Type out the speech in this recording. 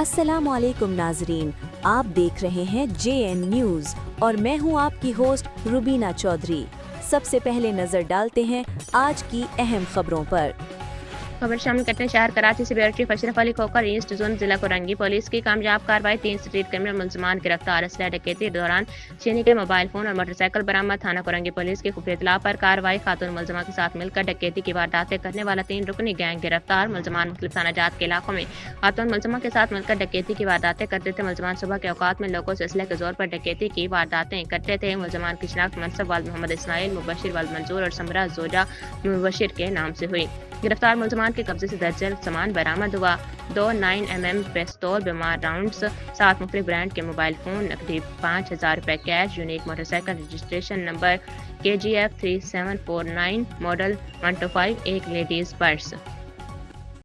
अस्सलाम वालेकुम नाजरीन, आप देख रहे हैं JN न्यूज़ और मैं हूं आपकी होस्ट रुबीना चौधरी। सबसे पहले नजर डालते हैं आज की अहम खबरों पर। खबर शामिल करते हैं शहर कराची से बेअर्चीफ अशरफ अली खोकर ईस्ट जोन जिला कोरंगी पुलिस की कामयाब कार्रवाई 3 स्ट्रीट क्रिमिनल मुलजमान गिरफ्तार। असलह डकैती के दौरान चीनी के मोबाइल फोन और मोटरसाइकिल बरामद। थाना कोरंगी पुलिस की खुफिया इत्तला पर कार्रवाई। खातून मुलजमा के साथ मिलकर डकैती की वारदातें करने वाला 3 रुकनी गैंग गिरफ्तार। मुलजमान मुख्तलिफ थाना जात के इलाकों में खातून मुलजमा के साथ मिलकर डकैती की वारदातें करते थे। मुलजमान सुबह के औकात में लोगों से असलह के जोर पर डकैती की वारदातें करते थे। मुलजमान की शनाख्त मनसब वाल मोहम्मद इस्माइल मुबशिर वाल मंजूर और समरा जोजा मुबशिर के नाम से हुई। गिरफ्तार मुलजमान के कब्जे से दर्जन सामान बरामद हुआ। 2 9mm पिस्तौल, बीमार राउंड्स, 7 मुख्तलिफ ब्रांड के मोबाइल फोन, नकदी 5000 रुपए cash, unique motorcycle registration number KGF 3749 model 125, एक लेडीज पर्स।